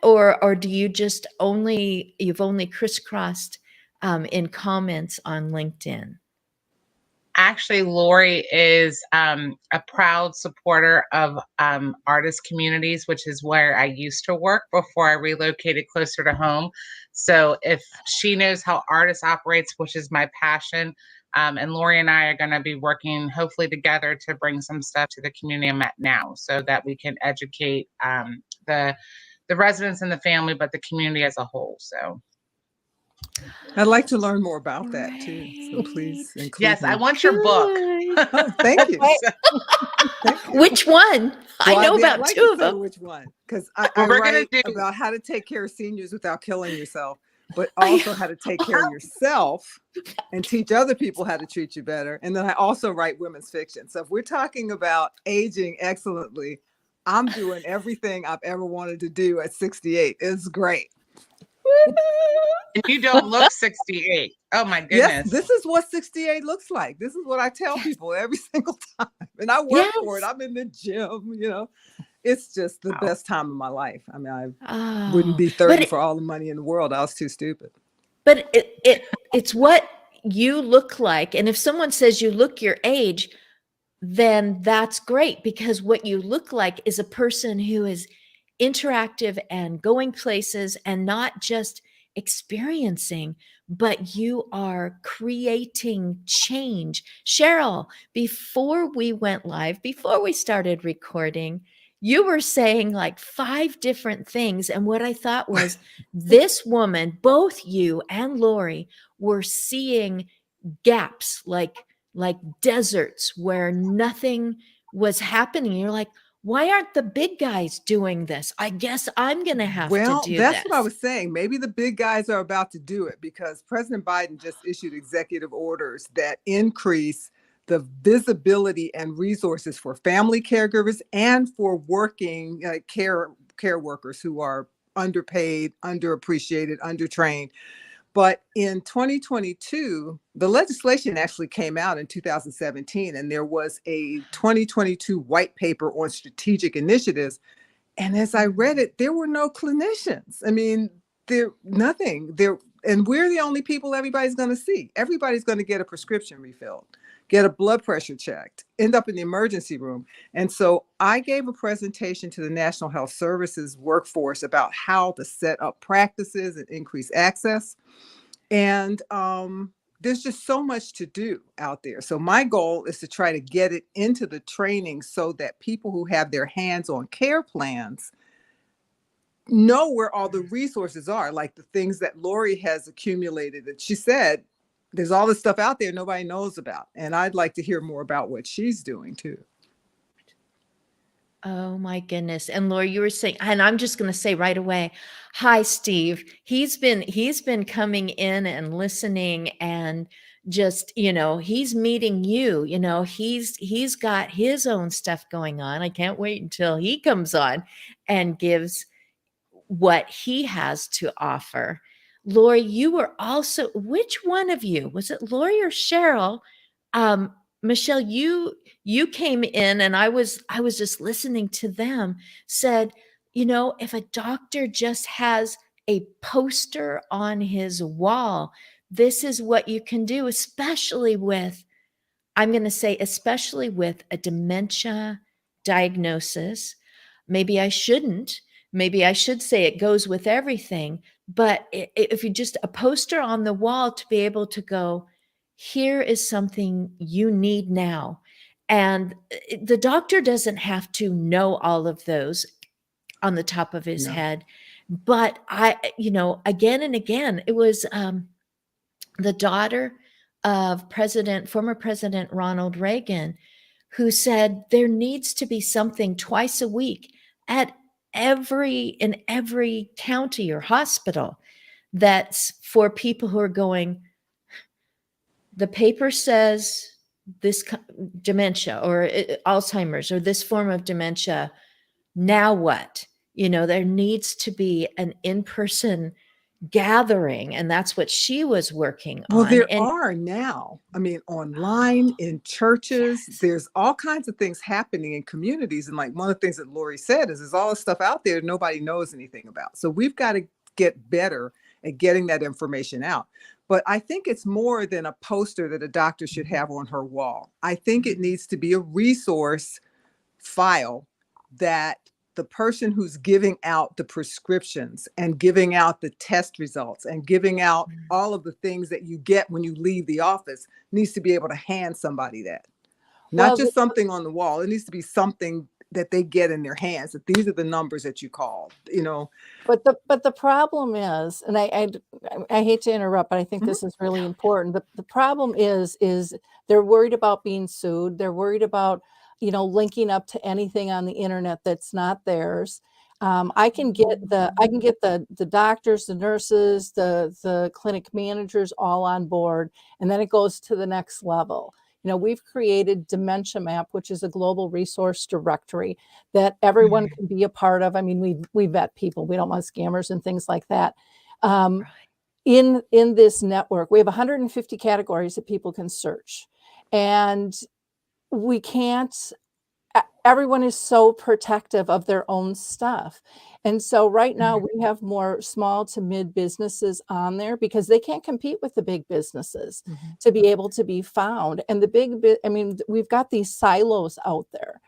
or do you just you've only crisscrossed in comments on LinkedIn? Actually, Lori is a proud supporter of artist communities, which is where I used to work before I relocated closer to home. So if she knows how artists operates, which is my passion, and Lori and I are going to be working hopefully together to bring some stuff to the community I'm at now so that we can educate the residents and the family, but the community as a whole. So I'd like to learn more about that too. So please include yes, me. I want your book. Oh, thank you. Thank you. Which one? Well, I know I'd about like two to of say them. which one, because I we're write gonna do about how to take care of seniors without killing yourself, but also how to take care of yourself and teach other people how to treat you better. And then I also write women's fiction. So if we're talking about aging excellently, I'm doing everything I've ever wanted to do at 68. It's great. And you don't look 68. Oh my goodness. Yes, this is what 68 looks like. This is what I tell people every single time. And I work for it. I'm in the gym, you know. It's just the best time of my life. I mean, I wouldn't be 30 for all the money in the world. I was too stupid. But it's what you look like. And if someone says you look your age, then that's great, because what you look like is a person who is interactive and going places and not just experiencing, but you are creating change. Cheryl, before we went live, before we started recording, you were saying like 5 different things. And what I thought was this woman, both you and Lori, were seeing gaps like deserts where nothing was happening. You're like, why aren't the big guys doing this? I guess I'm going to have to do this. Well, that's what I was saying. Maybe the big guys are about to do it, because President Biden just issued executive orders that increase the visibility and resources for family caregivers and for working care workers who are underpaid, underappreciated, undertrained. But in 2022, the legislation actually came out in 2017, and there was a 2022 white paper on strategic initiatives. And as I read it, there were no clinicians. I mean, nothing there. And we're the only people everybody's going to see. Everybody's going to get a prescription refilled, get a blood pressure checked, end up in the emergency room. And so I gave a presentation to the National Health Services workforce about how to set up practices and increase access. And there's just so much to do out there. So my goal is to try to get it into the training so that people who have their hands on care plans know where all the resources are, like the things that Lori has accumulated. And she said, there's all this stuff out there nobody knows about. And I'd like to hear more about what she's doing too. Oh my goodness. And Lori, you were saying, and I'm just going to say right away, hi, Steve. He's been coming in and listening and just, he's meeting you, he's got his own stuff going on. I can't wait until he comes on and gives what he has to offer. Lori, you were also, which one of you, was it Lori or Cheryl? Michelle, you came in and I was just listening to them, said, if a doctor just has a poster on his wall, this is what you can do, especially with a dementia diagnosis. Maybe I shouldn't. Maybe I should say it goes with everything. But if you just a poster on the wall to be able to go, here is something you need now. And the doctor doesn't have to know all of those on the top of his head. But again and again, it was the daughter of former President Ronald Reagan, who said there needs to be something twice a week in every county or hospital that's for people who are going, the paper says this dementia or Alzheimer's or this form of dementia. Now what? There needs to be an in-person gathering, and that's what she was working Well, on. there And are now. I mean, online, in churches, yes, there's all kinds of things happening in communities. And like one of the things that Lori said is there's all this stuff out there nobody knows anything about. So we've got to get better at getting that information out. But I think it's more than a poster that a doctor should have on her wall. I think it needs to be a resource file that the person who's giving out the prescriptions and giving out the test results and giving out all of the things that you get when you leave the office needs to be able to hand somebody that. Not Well, just something on the wall. It needs to be something that they get in their hands, that these are the numbers that you call, you know. but the problem is, and I hate to interrupt, but I think Mhm. this is really important. The problem is they're worried about being sued. They're worried about, linking up to anything on the internet that's not theirs. I can get the doctors, the nurses, the clinic managers all on board, and then it goes to the next level. We've created Dementia Map, which is a global resource directory that everyone can be a part of. I mean, we vet people. We don't want scammers and things like that. right. In this network, we have 150 categories that people can search, and we can't. Everyone is so protective of their own stuff. And so right now we have more small to mid businesses on there because they can't compete with the big businesses Mhm. to be able to be found. And I mean, we've got these silos out there.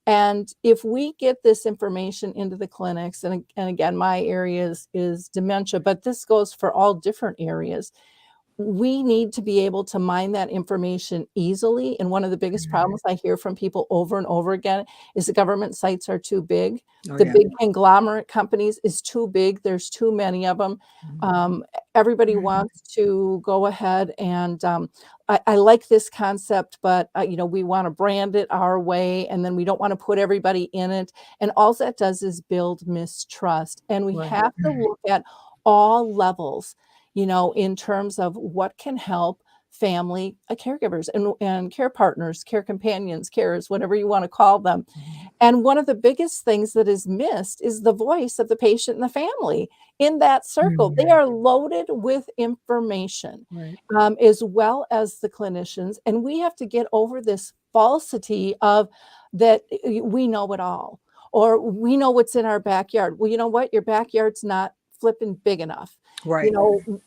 And if we get this information into the clinics, and again, my area is dementia, but this goes for all different areas. We need to be able to mine that information easily. And one of the biggest problems I hear from people over and over again is the government sites are too big. Oh, The yeah. big conglomerate companies is too big. There's too many of them. Everybody wants to go ahead and I like this concept, but we want to brand it our way, and then we don't want to put everybody in it. And all that does is build mistrust. And we Right. have to look at all levels, in terms of what can help family caregivers and care partners, care companions, carers, whatever you want to call them. And one of the biggest things that is missed is the voice of the patient and the family in that circle. They are loaded with information, Right. as well as the clinicians. And we have to get over this falsity of that we know it all, or we know what's in our backyard. Well, you know what? Your backyard's not flipping big enough. Right.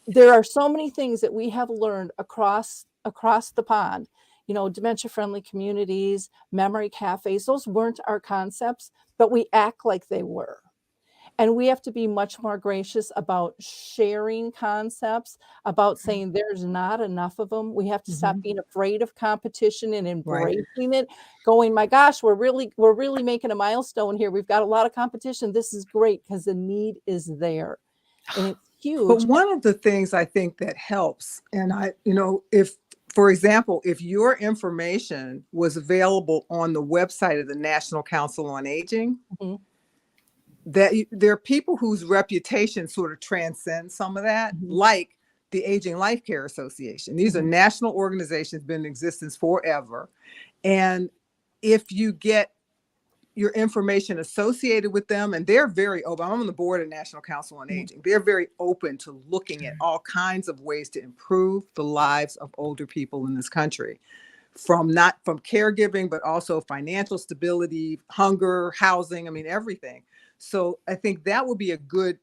There are so many things that we have learned across the pond. Dementia friendly communities, memory cafes, those weren't our concepts, but we act like they were. And we have to be much more gracious about sharing concepts, about saying there's not enough of them. We have to stop being afraid of competition and Right. embracing it, going, my gosh, we're really making a milestone here. We've got a lot of competition. This is great because the need is there. And it's But huge. one of the things I think that helps, and if, for example, if your information was available on the website of the National Council on Aging, Mhm. there are people whose reputation sort of transcends some of that, Mhm. like the Aging Life Care Association. These are Mhm. national organizations, been in existence forever. And if you get your information associated with them, and they're very open. I'm on the board of National Council on Mhm. Aging. They're very open to looking at all kinds of ways to improve the lives of older people in this country, not from caregiving, but also financial stability, hunger, housing, I mean, everything. So I think that would be a good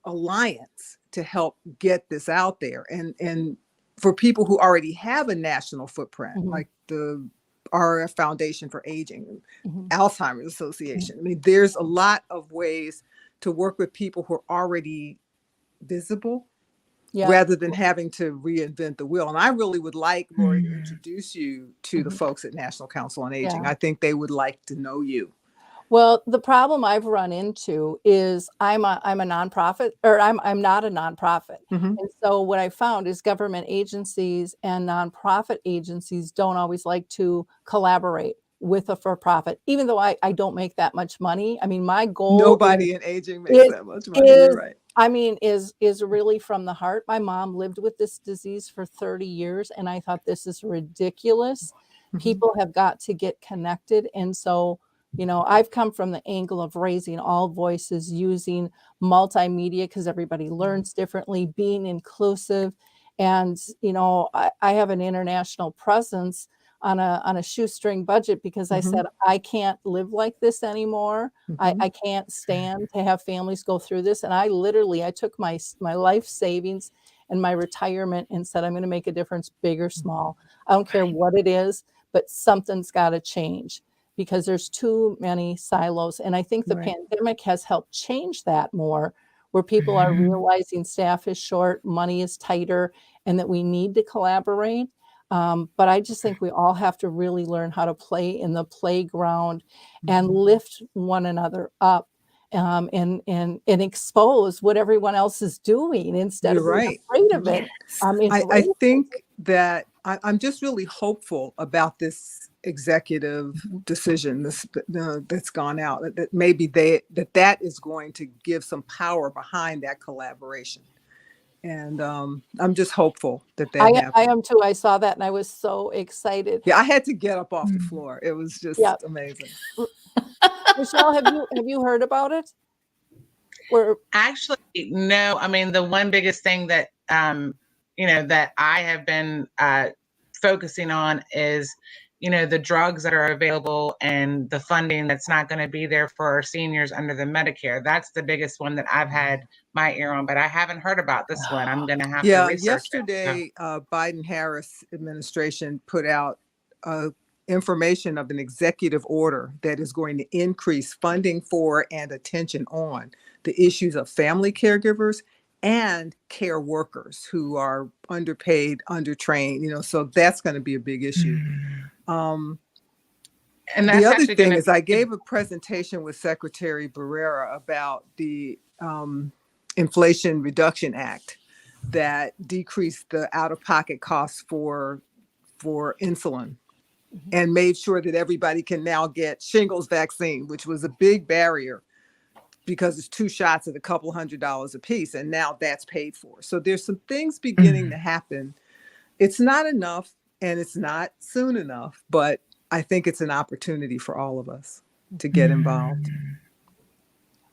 alliance to help get this out there. And for people who already have a national footprint, Mhm. like the RF Foundation for Aging, Mhm. Alzheimer's Association. I mean, there's a lot of ways to work with people who are already visible Yeah. rather than having to reinvent the wheel. And I really would like, Lori, to introduce you to the Mhm. folks at National Council on Aging. Yeah. I think they would like to know you. Well, the problem I've run into is I'm a nonprofit, or I'm not a nonprofit. Mhm. And so what I found is government agencies and nonprofit agencies don't always like to collaborate with a for-profit, even though I don't make that much money. I mean, my goal Nobody in aging makes is that much money. You're is right. I mean, is really from the heart. My mom lived with this disease for 30 years, and I thought this is ridiculous. Mhm. People have got to get connected. And so You know, I've come from the angle of raising all voices, using multimedia because everybody learns differently, being inclusive. And, you know, I have an international presence on a shoestring budget because I said, I can't live like this anymore. I can't stand to have families go through this. And I took my life savings and my retirement and said, I'm going to make a difference, big or small. I don't care what it is, but something's got to change because there's too many silos. And I think the pandemic has helped change that more, where people are realizing staff is short, money is tighter, and that we need to collaborate. But I just think we all have to really learn how to play in the playground and lift one another up, and expose what everyone else is doing instead of being afraid of it. I think that I'm just really hopeful about this executive decision that's gone out, that maybe that is going to give some power behind that collaboration. And I'm just hopeful that happens. I am too. I saw that and I was so excited. Yeah, I had to get up off the floor. It was just amazing. Michelle, have you heard about it? Actually, no. I mean, the one biggest thing that that I have been focusing on is, the drugs that are available and the funding that's not going to be there for our seniors under the Medicare. That's the biggest one that I've had my ear on, but I haven't heard about this one. I'm going to have to research yesterday, Biden-Harris administration put out information of an executive order that is going to increase funding for and attention on the issues of family caregivers and care workers who are underpaid, undertrained, so that's going to be a big issue. And the other thing is I gave a presentation with Secretary Barrera about the Inflation Reduction Act that decreased the out-of-pocket costs for insulin and made sure that everybody can now get shingles vaccine, which was a big barrier because it's 2 shots at a couple $100s a piece. And now that's paid for. So there's some things beginning to happen. It's not enough and it's not soon enough, but I think it's an opportunity for all of us to get involved.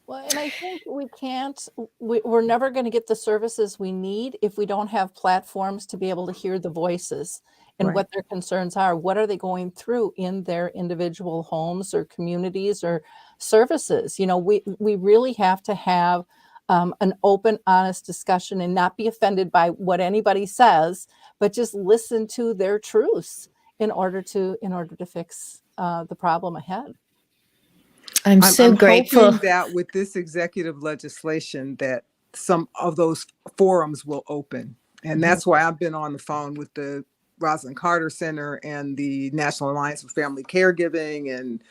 Well, and I think we're never going to get the services we need if we don't have platforms to be able to hear the voices and what their concerns are. What are they going through in their individual homes or communities or services? We really have to have an open, honest discussion and not be offended by what anybody says, but just listen to their truths in order to fix the problem ahead. I'm so grateful hoping that with this executive legislation that some of those forums will open. And that's why I've been on the phone with the Rosalind Carter Center and the National Alliance for Family Caregiving and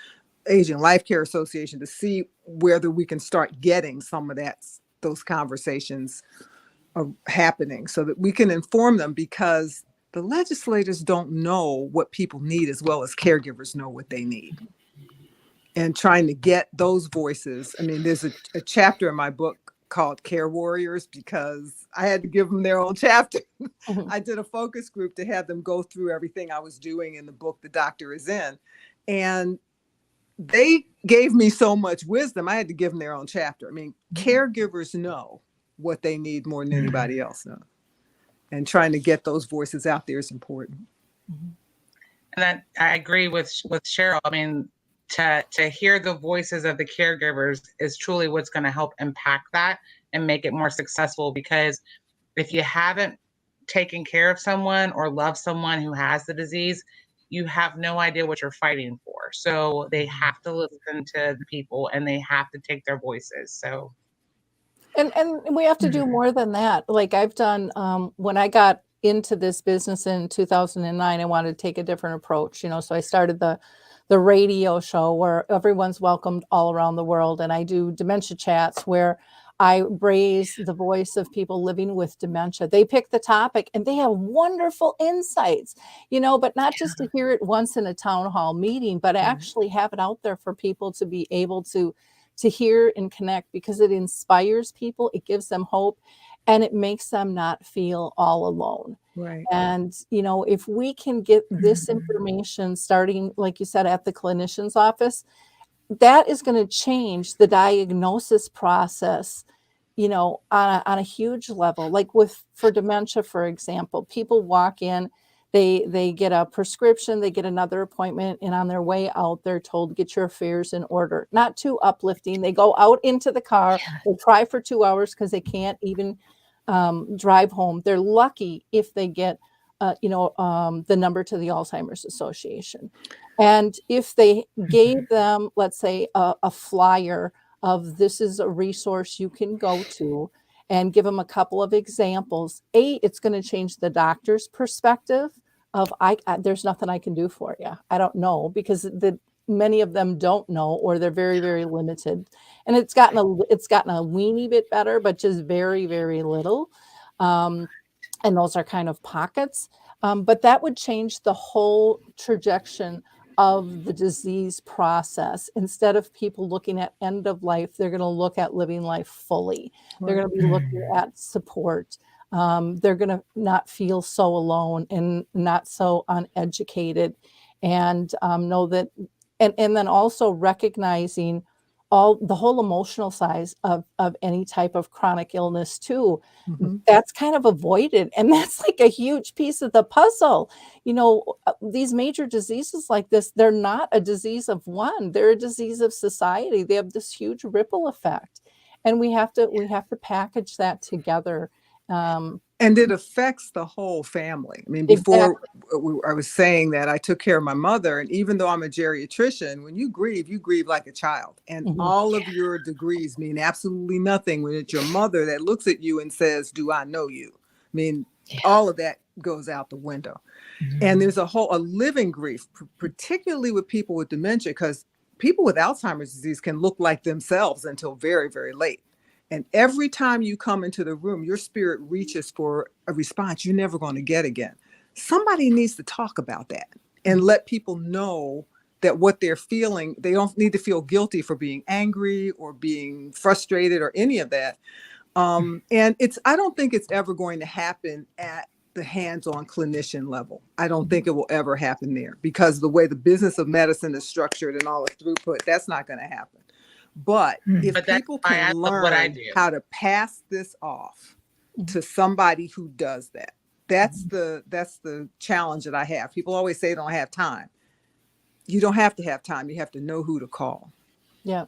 Asian Life Care Association to see whether we can start getting some of those conversations happening so that we can inform them, because the legislators don't know what people need as well as caregivers know what they need. And trying to get those voices. I mean, there's a chapter in my book called Care Warriors because I had to give them their own chapter. I did a focus group to have them go through everything I was doing in the book The Doctor Is In. And they gave me so much wisdom, I had to give them their own chapter. I mean, caregivers know what they need more than anybody else knows. And trying to get those voices out there is important. And I agree with Cheryl. I mean, to hear the voices of the caregivers is truly what's going to help impact that and make it more successful. Because if you haven't taken care of someone or loved someone who has the disease, you have no idea what you're fighting for. So they have to listen to the people and they have to take their voices. So. And we have to do more than that. Like I've done, when I got into this business in 2009, I wanted to take a different approach, so I started the radio show where everyone's welcomed all around the world. And I do dementia chats where I raise the voice of people living with dementia. They pick the topic and they have wonderful insights, but not just to hear it once in a town hall meeting, but actually have it out there for people to be able to hear and connect, because it inspires people, it gives them hope, and it makes them not feel all alone. Right. And, if we can get this information starting, like you said, at the clinician's office, that is going to change the diagnosis process, on a huge level. Like for dementia, for example, people walk in, they get a prescription, they get another appointment, and on their way out, they're told, get your affairs in order. Not too uplifting. They go out into the car, they cry for 2 hours because they can't even drive home. They're lucky if they get, the number to the Alzheimer's Association. And if they gave them, let's say, a flyer of this is a resource you can go to, and give them a couple of examples, it's going to change the doctor's perspective of there's nothing I can do for you. I don't know, because many of them don't know, or they're very, very limited. And it's gotten a weeny bit better, but just very, very little. And those are kind of pockets. But that would change the whole trajectory of the disease process. Instead of people looking at end of life, they're going to look at living life fully. They're going to be looking at support. They're going to not feel so alone and not so uneducated, and know that, and then also recognizing the whole emotional side of any type of chronic illness too. That's kind of avoided, and that's like a huge piece of the puzzle. These major diseases like this, they're not a disease of one, they're a disease of society. They have this huge ripple effect, and we have to package that together. And it affects the whole family. I mean, before I was saying that I took care of my mother, and even though I'm a geriatrician, when you grieve like a child, and all of your degrees mean absolutely nothing when it's your mother that looks at you and says, do I know you? I mean, all of that goes out the window. And there's a living grief, particularly with people with dementia, because people with Alzheimer's disease can look like themselves until very, very late. And every time you come into the room, your spirit reaches for a response you're never going to get again. Somebody needs to talk about that and let people know that what they're feeling, they don't need to feel guilty for being angry or being frustrated or any of that. And I don't think it's ever going to happen at the hands-on clinician level. I don't think it will ever happen there, because the way the business of medicine is structured and all the throughput, that's not going to happen. But if people can learn how to pass this off to somebody who does that, that's the challenge that I have. People always say they don't have time. You don't have to have time. You have to know who to call. Yeah.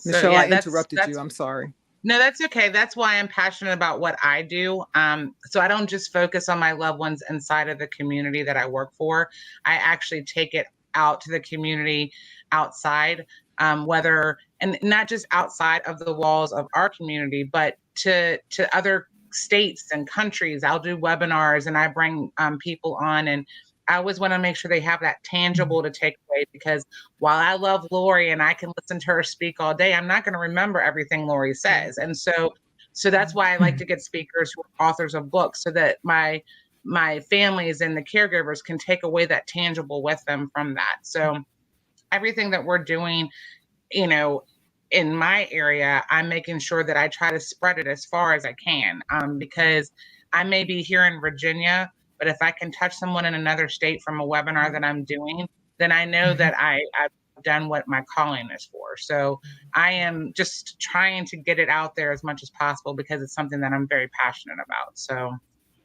Michelle, I interrupted you. I'm sorry. No, that's okay. That's why I'm passionate about what I do. So I don't just focus on my loved ones inside of the community that I work for. I actually take it out to the community outside, and not just outside of the walls of our community, but to other states and countries. I'll do webinars and I bring people on, and I always want to make sure they have that tangible to take away, because while I love Lori and I can listen to her speak all day, I'm not going to remember everything Lori says. And so that's why I like to get speakers who are authors of books, so that my families and the caregivers can take away that tangible with them from that. So everything that we're doing, in my area, I'm making sure that I try to spread it as far as I can, because I may be here in Virginia, but if I can touch someone in another state from a webinar that I'm doing, then I know that I've done what my calling is for. So I am just trying to get it out there as much as possible, because it's something that I'm very passionate about. So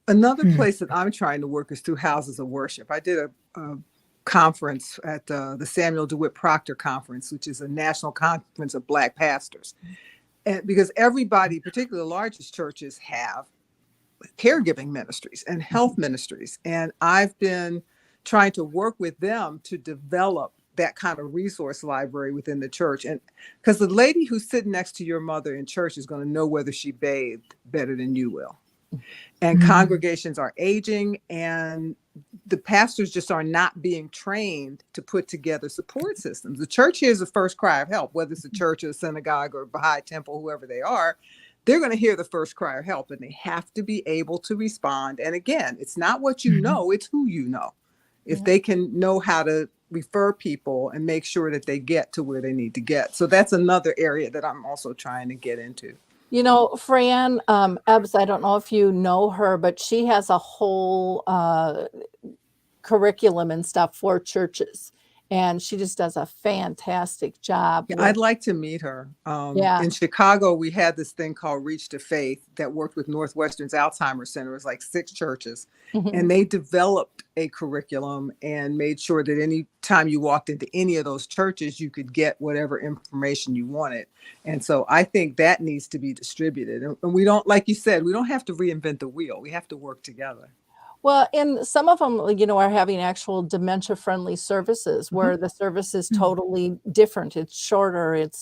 another place that I'm trying to work is through houses of worship. I did a conference at the Samuel DeWitt Proctor Conference, which is a national conference of Black pastors. And because everybody, particularly the largest churches, have caregiving ministries and health ministries. And I've been trying to work with them to develop that kind of resource library within the church. And because the lady who's sitting next to your mother in church is going to know whether she bathed better than you will. And congregations are aging, and the pastors just are not being trained to put together support systems. The church hears the first cry of help, whether it's a church or a synagogue or a Baha'i temple, whoever they are. They're going to hear the first cry of help, and they have to be able to respond. And again, it's not what you know, it's who you know. If they can know how to refer people and make sure that they get to where they need to get. So that's another area that I'm also trying to get into. Fran Ebbs, I don't know if you know her, but she has a whole curriculum and stuff for churches. and she just does a fantastic job Yeah, with, I'd like to meet her. yeah. In Chicago, we had this thing called Reach to Faith that worked with Northwestern's Alzheimer's Center. It was like 6 churches. Mhm. And they developed a curriculum and made sure that any time you walked into any of those churches, you could get whatever information you wanted. And so I think that needs to be distributed. And we don't, like you said, we don't have to reinvent the wheel. We have to work together. Well, and some of them, are having actual dementia-friendly services Mhm. where the service is Mhm. totally different. It's shorter. It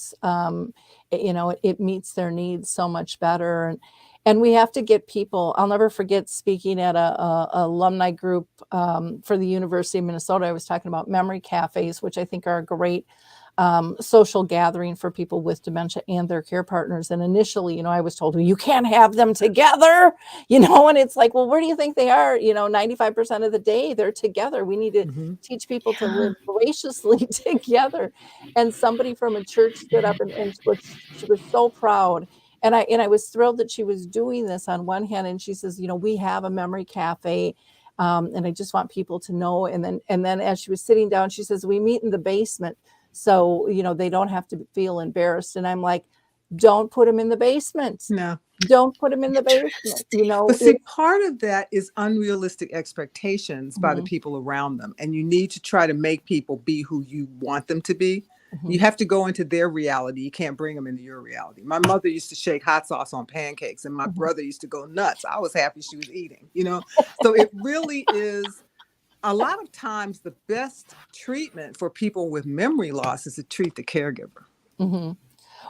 meets their needs so much better. And we have to get people. I'll never forget speaking at a alumni group for the University of Minnesota. I was talking about memory cafes, which I think are a great social gathering for people with dementia and their care partners. And initially, I was told, well, you can't have them together, and it's like, well, where do you think they are? 95% of the day they're together. We need to Mhm. teach people to Yeah. live graciously together. And somebody from a church stood up and she was so proud. And I was thrilled that she was doing this on one hand. And she says, we have a memory cafe. And I just want people to know. And then as she was sitting down, she says, we meet in the basement. So, they don't have to feel embarrassed. And I'm like, don't put them in the basement. No. Don't put them in the basement. But see, part of that is unrealistic expectations by the Mhm. people around them. And you need to try to make people be who you want them to be. You Mhm. have to go into their reality. You can't bring them into your reality. My mother used to shake hot sauce on pancakes, and my Mhm. brother used to go nuts. I was happy she was eating. So it really is a lot of times the best treatment for people with memory loss is to treat the caregiver. Mhm.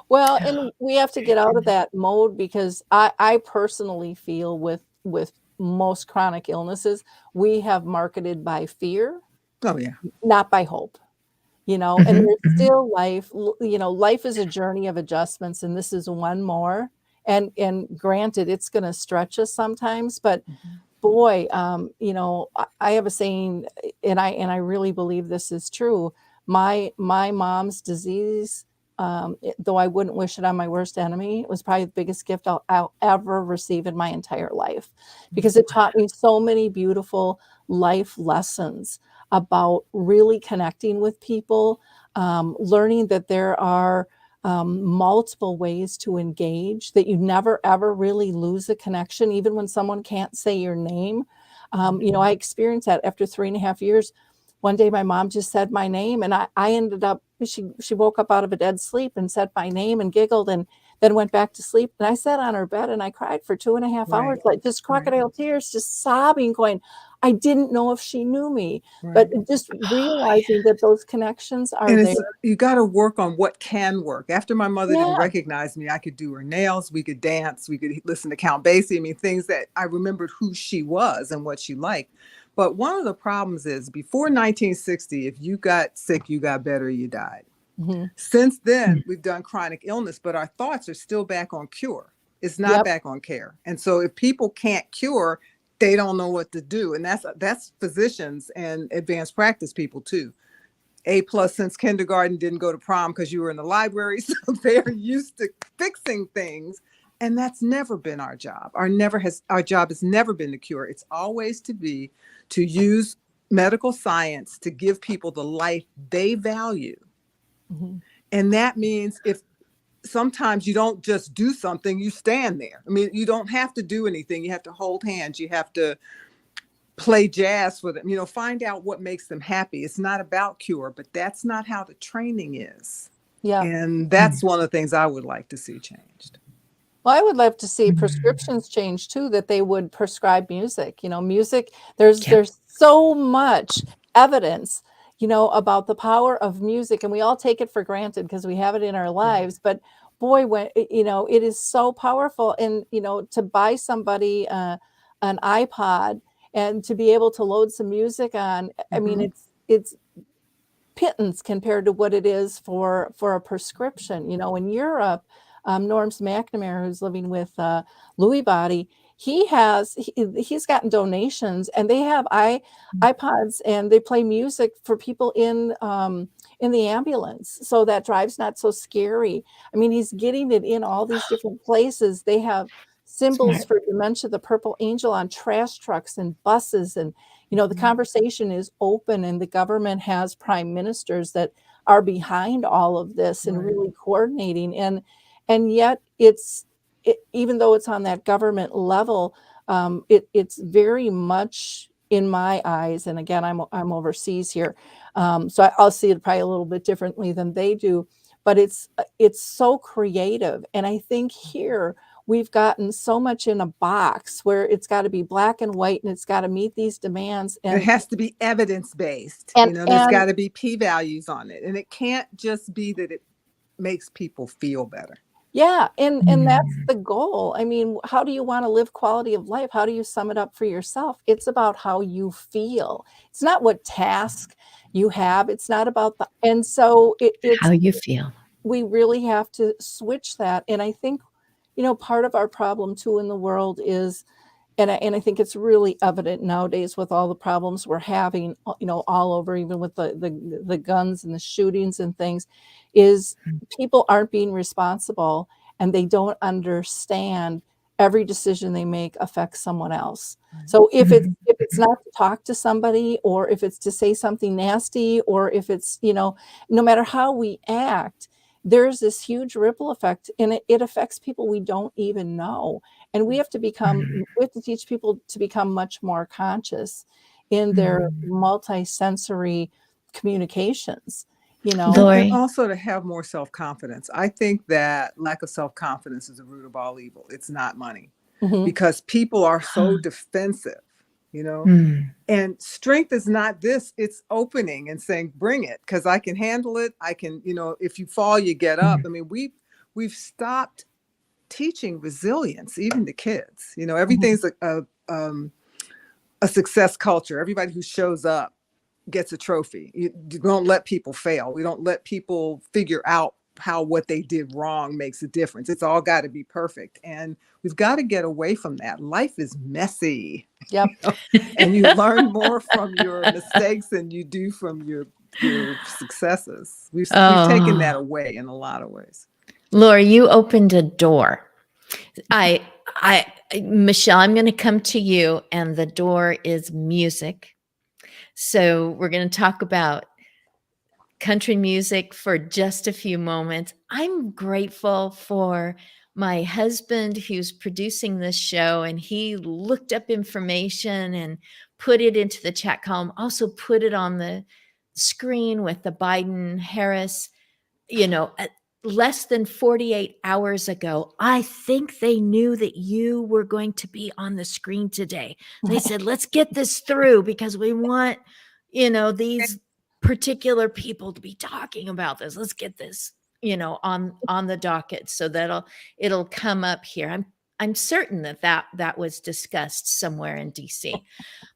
Well, and we have to get out of that mode because I personally feel with most chronic illnesses, we have marketed by fear, Oh, yeah. not by hope. And Mhm, there's mhm. still life. Life is a journey of adjustments, and this is one more. And granted, it's going to stretch us sometimes, but Mhm. boy, I have a saying, and I really believe this is true. My mom's disease, though I wouldn't wish it on my worst enemy, it was probably the biggest gift I'll ever receive in my entire life, because it taught me so many beautiful life lessons about really connecting with people, learning that there are multiple ways to engage, that you never ever really lose a connection, even when someone can't say your name. I experienced that after 3.5 years. One day my mom just said my name, and I ended up, she woke up out of a dead sleep and said my name and giggled and then went back to sleep. And I sat on her bed and I cried for 2.5 hours, Right, like just right, crocodile tears, just sobbing, going, I didn't know if she knew me. But right. just realizing that those connections are And there. it's you got to work on what can work. After my mother didn't Yeah. recognize me, I could do her nails, we could dance, we could listen to Count Basie. I mean, things that I remembered who she was and what she liked. But one of the problems is before 1960, if you got sick, you got better, you died. Mhm. Since then, we've done chronic illness, but our thoughts are still back on cure. It's not Yep. back on care. And so if people can't cure, they don't know what to do. And that's physicians and advanced practice people too. A+ since kindergarten, didn't go to prom because you were in the library. So they're used to fixing things. And that's never been our job. Our job has never been to cure. It's always to use medical science to give people the life they value. Mhm. And that means if sometimes you don't just do something, you stand there. I mean, you don't have to do anything. You have to hold hands. You have to play jazz for them, find out what makes them happy. It's not about cure, but that's not how the training is. Yep. And that's one of the things I would like to see changed. Well, I would love to see prescriptions change too, that they would prescribe music. Music, there's Yep. there's so much evidence, about the power of music, and we all take it for granted because we have it in our Yeah. lives. But boy, when it is so powerful, and to buy somebody an iPod and to be able to load some music on, I mean, Mhm. it's pittance compared to what it is for a prescription. In Europe, Norms McNamara, who's living with Lewy body, he's gotten donations, and they have iPods, and they play music for people in the ambulance, so that drive's not so scary. I mean, he's getting it in all these different places. They have symbols Smart. for dementia, the purple angel on trash trucks and buses. And, you know, the conversation is open, and the government has prime ministers that are behind all of this and Right. really coordinating. And yet even though it's on that government level, it's very much in my eyes, and again, I'm overseas here, so I'll see it probably a little bit differently than they do, but it's so creative, and I think here we've gotten so much in a box where it's got to be black and white, and it's got to meet these demands, It has to be evidence-based. and There's got to be p-values on it. And it can't just be that it makes people feel better. yeah, and that's the goal. I mean, how do you want to live quality of life? How do you sum it up for yourself? It's about how you feel. It's not what task you have. It's not about the, and so it's How you feel. we really have to switch that. And I think, you know, part of our problem too in the world is, and I think it's really evident nowadays with all the problems we're having, you know, all over, even with the guns and the shootings and things, is people aren't being responsible, and they don't understand every decision they make affects someone else. So if it's not to talk to somebody, or if it's to say something nasty, or if it's, you know, no matter how we act, there's this huge ripple effect, and it affects people we don't even know. And we have to teach people to become much more conscious in their multi-sensory communications, you know. And Lori. also to have more self-confidence. I think that lack of self-confidence is the root of all evil. It's not money, because people are so defensive, you know. And strength is not this, it's opening and saying, bring it, because I can handle it. I can, you know, if you fall, you get up. I mean, we've stopped teaching resilience, even to kids. You know, everything's a success culture. Everybody who shows up gets a trophy. You don't let people fail. We don't let people figure out how what they did wrong makes a difference. It's all got to be perfect. And we've got to get away from that. Life is messy. Yep. And you learn more from your mistakes than you do from your successes. We've taken that away in a lot of ways. Laura, you opened a door. Michelle, I'm going to come to you, and the door is music. So we're going to talk about country music for just a few moments. I'm grateful for my husband who's producing this show, and he looked up information and put it into the chat column, also put it on the screen with the Biden-Harris, you know, less than 48 hours ago. I think they knew that you were going to be on the screen today. They said, let's get this through because we want, you know, these particular people to be talking about this. Let's get this, you know, on the docket so that it'll come up here. I'm certain that was discussed somewhere in DC.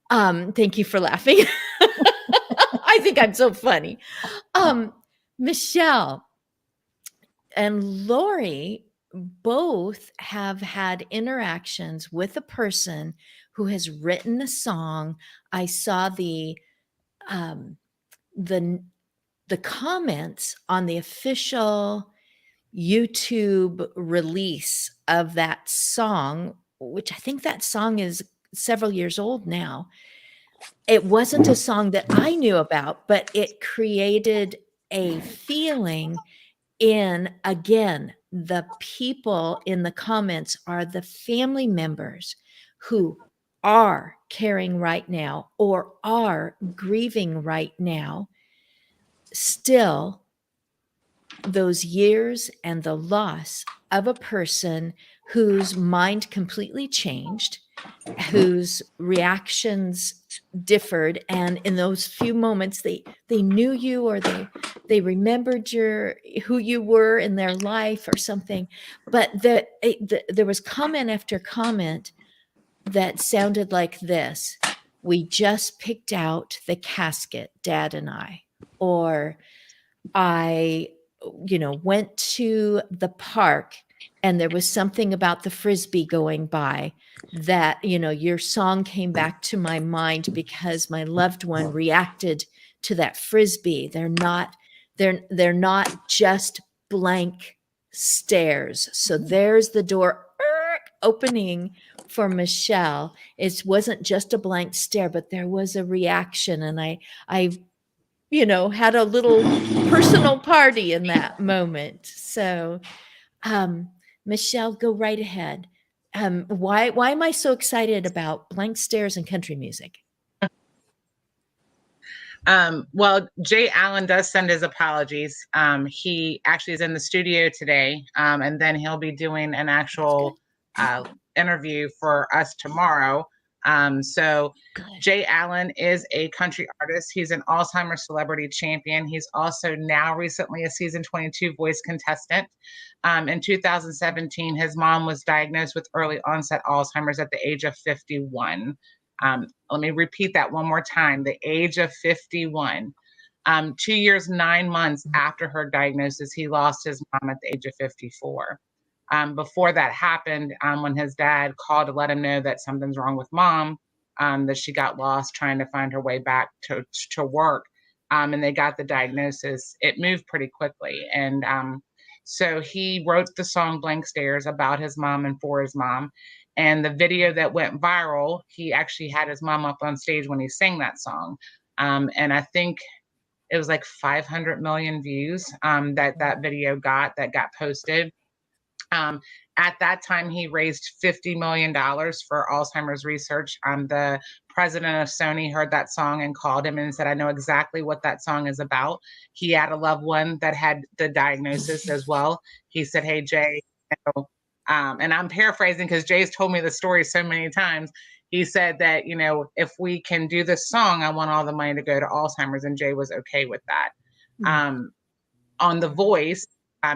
Thank you for laughing. I think I'm so funny. Michelle and Lori both have had interactions with a person who has written a song. I saw the comments on the official YouTube release of that song, which I think that song is several years old now. It wasn't a song that I knew about, but it created a feeling in, again, the people in the comments are the family members who are caring right now or are grieving right now. Still, those years and the loss of a person whose mind completely changed, whose reactions differed, and in those few moments they knew you, or they remembered who you were in their life or something, but there was comment after comment that sounded like this: we just picked out the casket, Dad and I, or I, you know, went to the park and there was something about the Frisbee going by that, you know, your song came back to my mind because my loved one reacted to that Frisbee. They're not just blank stares. So there's the door. opening for Michelle, it wasn't just a blank stare, but there was a reaction. And I, had a little personal party in that moment. So, Michelle, go right ahead. Why am I so excited about blank stares and country music? Well, Jay Allen does send his apologies. He actually is in the studio today, and then he'll be doing an actual interview for us tomorrow. So Good. Jay Allen is a country artist. He's an Alzheimer's celebrity champion. He's also now recently a season 22 voice contestant. In 2017, his mom was diagnosed with early onset Alzheimer's at the age of 51. Let me repeat that one more time, the age of 51. 2 years, 9 months after her diagnosis, he lost his mom at the age of 54. Before that happened, when his dad called to let him know that something's wrong with mom, that she got lost trying to find her way back to work, and they got the diagnosis, it moved pretty quickly. And so he wrote the song Blank Stares about his mom and for his mom. And the video that went viral, he actually had his mom up on stage when he sang that song. And I think it was like 500 million views that video got posted. At that time, he raised $50 million for Alzheimer's research. The president of Sony heard that song and called him and said, I know exactly what that song is about. He had a loved one that had the diagnosis as well. He said, hey, Jay, and I'm paraphrasing because Jay's told me the story so many times. He said that, if we can do this song, I want all the money to go to Alzheimer's. And Jay was okay with that. On The Voice,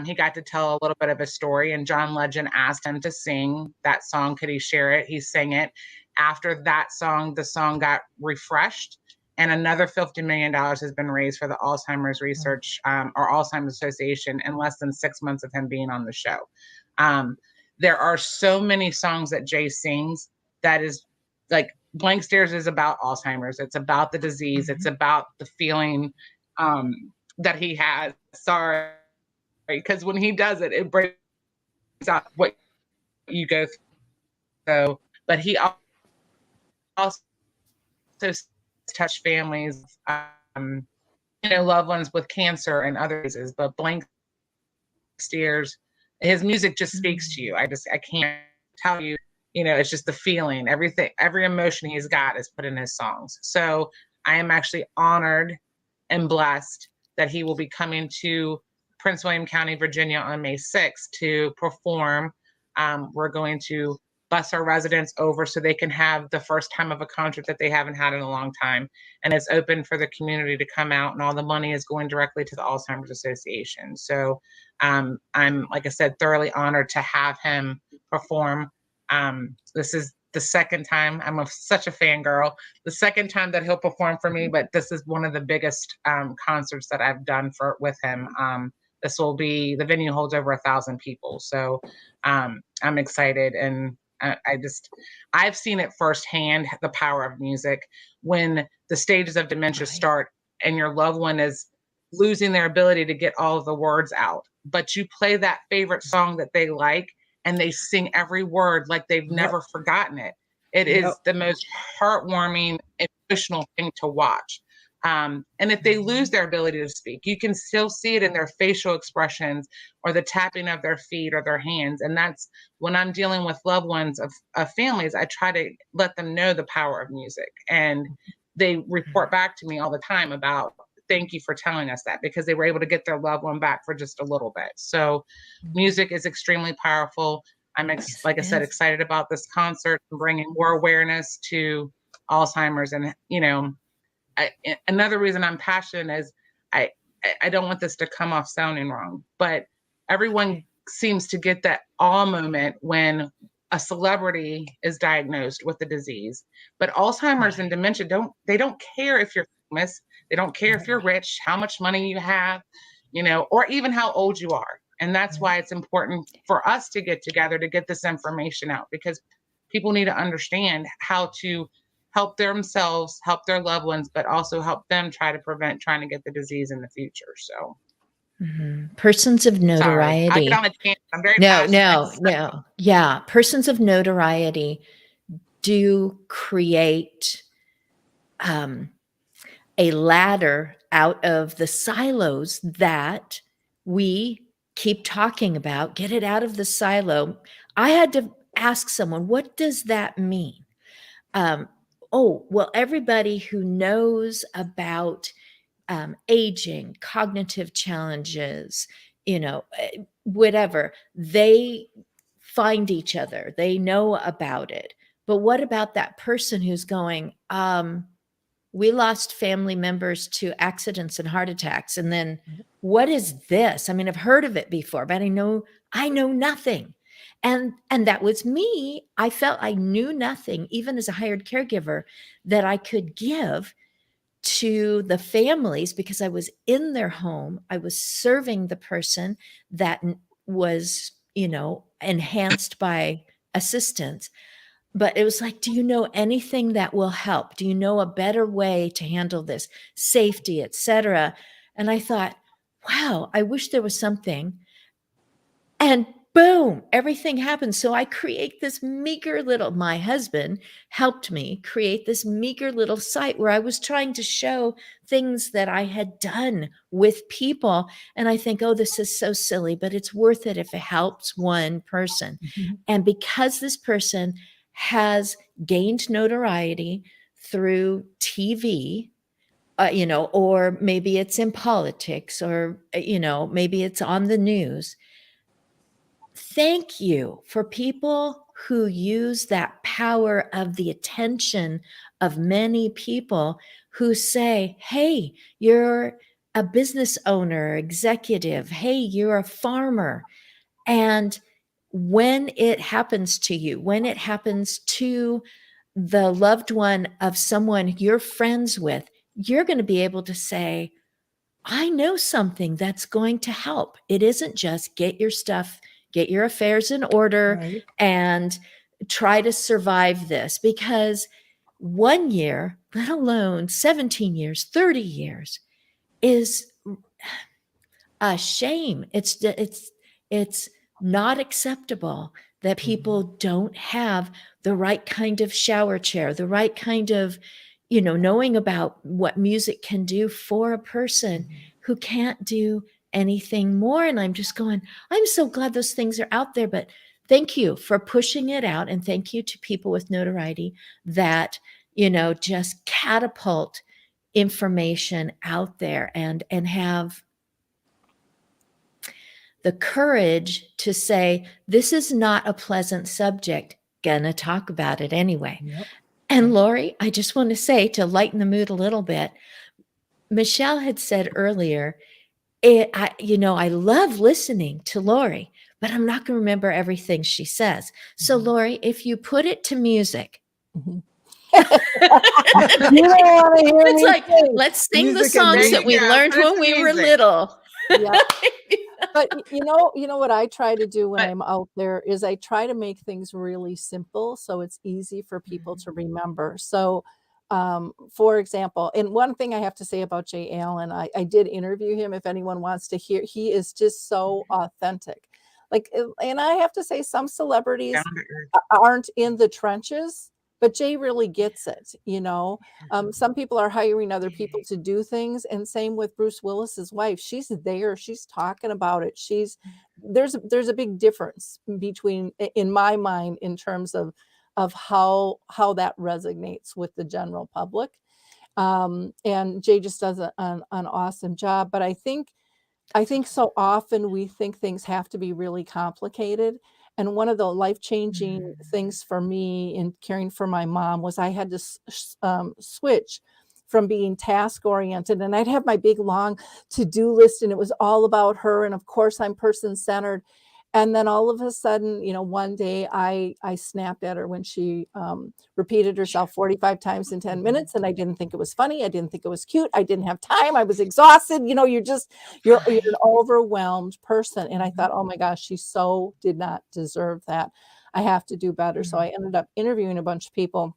he got to tell a little bit of a story, and John Legend asked him to sing that song. Could he share it? He sang it. After that song, the song got refreshed, and another $50 million has been raised for the Alzheimer's Research or Alzheimer's Association in less than 6 months of him being on the show. There are so many songs that Jay sings that is like Blank Stares is about Alzheimer's. It's about the disease. It's about the feeling that he has. Sorry, because when he does it, it breaks out what you go through. So, but he also touched families, loved ones with cancer and other diseases. But Blank Stares, his music just speaks to you. I can't tell you. It's just the feeling. Everything, every emotion he's got is put in his songs. So I am actually honored and blessed that he will be coming to Prince William County, Virginia on May 6th to perform. We're going to bus our residents over so they can have the first time of a concert that they haven't had in a long time. And it's open for the community to come out, and all the money is going directly to the Alzheimer's Association. So I'm, like I said, thoroughly honored to have him perform. This is the second time. I'm such a fangirl. The second time that he'll perform for me, but this is one of the biggest concerts that I've done with him. This will be, the venue holds over 1,000 people. So I'm excited. And I've seen it firsthand, the power of music. When the stages of dementia start and your loved one is losing their ability to get all of the words out, but you play that favorite song that they like, and they sing every word like they've never forgotten it. It is the most heartwarming, emotional thing to watch. And if they lose their ability to speak, you can still see it in their facial expressions or the tapping of their feet or their hands. And that's when I'm dealing with loved ones of families, I try to let them know the power of music. And they report back to me all the time about, thank you for telling us that, because they were able to get their loved one back for just a little bit. So music is extremely powerful. I'm, like I said, excited about this concert and bringing more awareness to Alzheimer's. And, another reason I'm passionate is I don't want this to come off sounding wrong, but everyone seems to get that awe moment when a celebrity is diagnosed with the disease. But Alzheimer's and dementia they don't care if you're famous. They don't care if you're rich, how much money you have, or even how old you are. And that's why it's important for us to get together to get this information out, because people need to understand how to help themselves, help their loved ones, but also help them try to prevent trying to get the disease in the future. So Persons of Sorry, I get notoriety. on a tangent. I'm very No, passionate. no. Yeah. Persons of notoriety do create a ladder out of the silos that we keep talking about. Get it out of the silo. I had to ask someone, what does that mean? Oh, well, everybody who knows about aging, cognitive challenges, whatever, they find each other, they know about it. But what about that person who's going, we lost family members to accidents and heart attacks. And then what is this? I mean, I've heard of it before, but I know nothing. And that was me. I felt I knew nothing, even as a hired caregiver, that I could give to the families because I was in their home. I was serving the person that was, enhanced by assistance. But it was like, do you know anything that will help? Do you know a better way to handle this? Safety, etc. And I thought, wow, I wish there was something. And boom, everything happened. So I create this meager little, my husband helped me create this meager little site where I was trying to show things that I had done with people. And I think, oh, this is so silly, but it's worth it if it helps one person. And because this person has gained notoriety through TV, or maybe it's in politics, or, maybe it's on the news. Thank you for people who use that power of the attention of many people who say, hey, you're a business owner, executive. Hey, you're a farmer. And when it happens to you, when it happens to the loved one of someone you're friends with, you're going to be able to say, I know something that's going to help. It isn't just get your stuff, get your affairs in order, Right. and try to survive this. Because 1 year, let alone 17 years, 30 years, is a shame. It's not acceptable that people don't have the right kind of shower chair, the right kind of, knowing about what music can do for a person who can't do anything more. And I'm just going, I'm so glad those things are out there, but thank you for pushing it out. And thank you to people with notoriety that, just catapult information out there and have the courage to say, this is not a pleasant subject, gonna talk about it anyway. Yep. And Lori, I just want to say, to lighten the mood a little bit, Michelle had said earlier, I love listening to Lori, but I'm not going to remember everything she says. So Lori, if you put it to music, You don't want to hear it's me like, sing. let's sing the Music and songs There that you we go. learned Put it when to we were music. little. Yeah. But you know what I try to do when But- I'm out there is I try to make things really simple so it's easy for people to remember. So, for example, and one thing I have to say about Jay Allen, I did interview him. If anyone wants to hear, he is just so authentic. Like, and I have to say, some celebrities Down to earth. aren't in the trenches, but Jay really gets it. Some people are hiring other people to do things, and same with Bruce Willis's wife. She's there, she's talking about it. There's a big difference between, in my mind, in terms of how that resonates with the general public. And Jay just does an awesome job. But I think so often we think things have to be really complicated. And one of the life-changing things for me in caring for my mom was I had to switch from being task-oriented, and I'd have my big, long to-do list, and it was all about her, and of course, I'm person-centered. And then all of a sudden, one day I snapped at her when she repeated herself 45 times in 10 minutes, and I didn't think it was funny. I didn't think it was cute. I didn't have time. I was exhausted. You're an overwhelmed person. And I thought, oh my gosh, she so did not deserve that. I have to do better. So I ended up interviewing a bunch of people.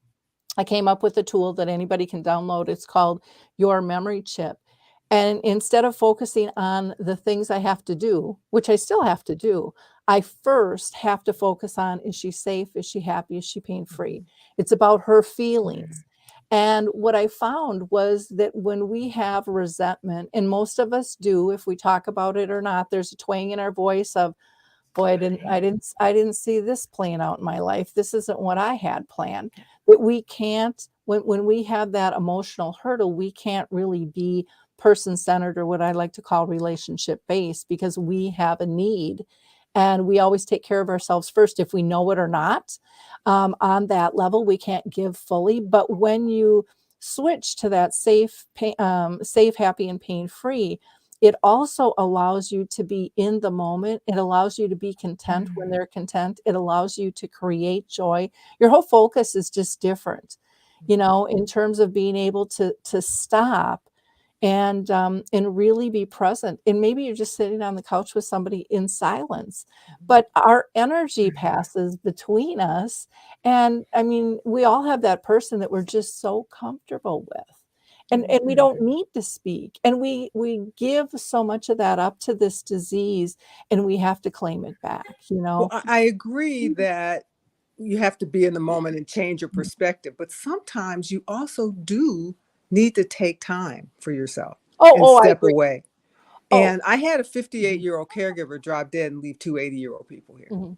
I came up with a tool that anybody can download. It's called Your Memory Chip. And instead of focusing on the things I have to do, which I still have to do, I first have to focus on, is she safe? Is she happy? Is she pain-free? It's about her feelings. And what I found was that when we have resentment, and most of us do, if we talk about it or not, there's a twang in our voice of, boy, I didn't see this playing out in my life. This isn't what I had planned. But we can't, when we have that emotional hurdle, we can't really be person-centered, or what I like to call relationship-based, because we have a need. And we always take care of ourselves first, if we know it or not. On that level, we can't give fully. But when you switch to that safe, happy, and pain-free, it also allows you to be in the moment. It allows you to be content when they're content. It allows you to create joy. Your whole focus is just different, in terms of being able to stop and really be present. And maybe you're just sitting on the couch with somebody in silence, but our energy passes between us. And I mean, we all have that person that we're just so comfortable with. And we don't need to speak. And we give so much of that up to this disease, and we have to claim it back, Well, I agree that you have to be in the moment and change your perspective, but sometimes you also do need to take time for yourself and I step agree. away. Oh, And I had a 58-year-old caregiver drop dead and leave two 80-year-old people here. mhm.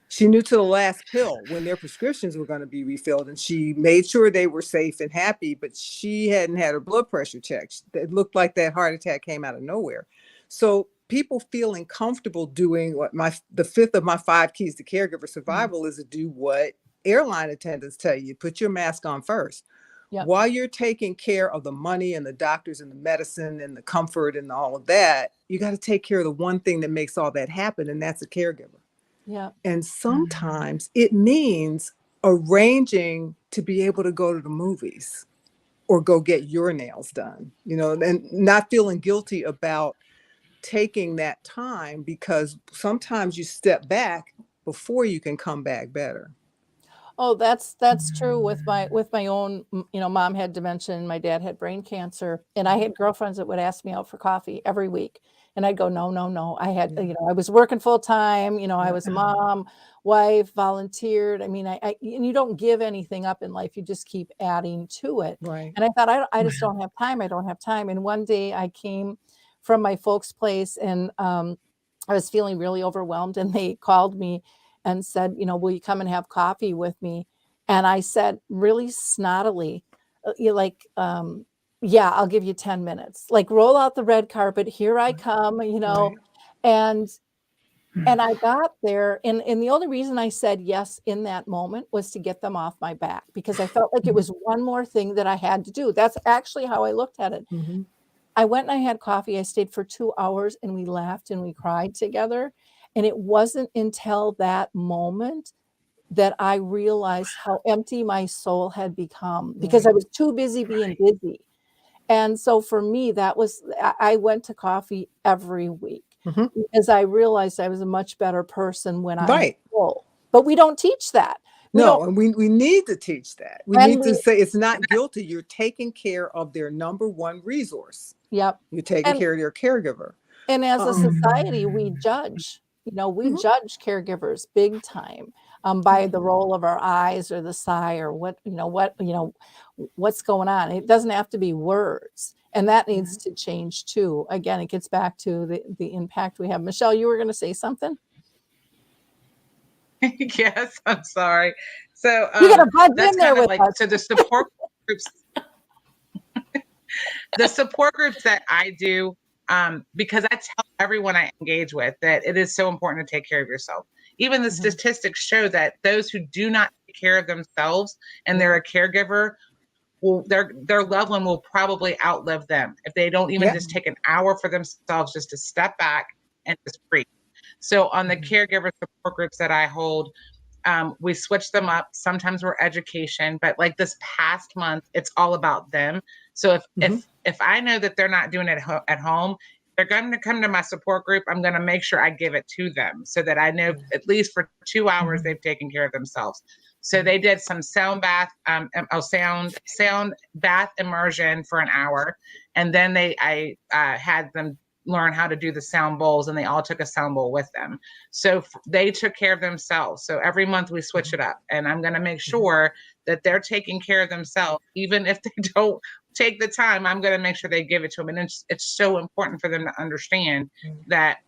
She knew to the last pill when their prescriptions were going to be refilled, and she made sure they were safe and happy, but she hadn't had her blood pressure checked. It looked like that heart attack came out of nowhere. So people feeling comfortable doing what the fifth of my 5 keys to caregiver survival is to do what airline attendants tell you: put your mask on first. Yep. While you're taking care of the money and the doctors and the medicine and the comfort and all of that, you got to take care of the one thing that makes all that happen, and that's a caregiver. Yeah. And sometimes it means arranging to be able to go to the movies or go get your nails done, and not feeling guilty about taking that time, because sometimes you step back before you can come back better. Oh, that's true with my own, mom had dementia and my dad had brain cancer, and I had girlfriends that would ask me out for coffee every week. And I'd go, no, no, no. I had, I was working full time, I was a mom, wife, volunteered. I mean, and you don't give anything up in life. You just keep adding to it. Right. And I thought, I just don't have time. I don't have time. And one day I came from my folks' place, and I was feeling really overwhelmed, and they called me and said, will you come and have coffee with me? And I said, really snottily, yeah, I'll give you 10 minutes. Like, roll out the red carpet. Here I come, Right. and I got there, and the only reason I said yes in that moment was to get them off my back, because I felt like it was one more thing that I had to do. That's actually how I looked at it. Mhm. I went and I had coffee. I stayed for 2 hours, and we laughed and we cried together. And it wasn't until that moment that I realized how empty my soul had become, because I Right. was too busy being busy. And so for me, that was, I went to coffee every week, Mhm. because I realized I was a much better person when I was Right. full. But we don't teach that. We No, don't, and we need to teach that. We and need to we, say it's not guilty. You're taking care of their number one resource. yep. You're taking And care of their caregiver. And as a Um, society, we judge, we mhm. judge caregivers big time, by the roll of our eyes or the sigh, or what's going on. It doesn't have to be words. And that needs to change too. Again, it gets back to the impact we have. Michelle, you were going to say something? Yes, I'm sorry. So You got to budge that's in there kind of with like, us. so groups, the support groups that I do, because I tell everyone I engage with that it is so important to take care of yourself. Even the statistics show that those who do not take care of themselves and they're a caregiver, their loved one will probably outlive them if they don't even Yeah. just take an hour for themselves, just to step back and just breathe. So on the caregiver support groups that I hold, we switch them up. Sometimes we're education, but like this past month, it's all about them. So if I know that they're not doing it at home, they're going to come to my support group. I'm going to make sure I give it to them so that I know at least for 2 hours they've taken care of themselves. So they did some sound bath, sound bath immersion for an hour, And then I had them learn how to do the sound bowls, and they all took a sound bowl with them. So they took care of themselves. So every month we switch it up, and I'm going to make sure that they're taking care of themselves. Even if they don't take the time, I'm going to make sure they give it to them. And it's so important for them to understand that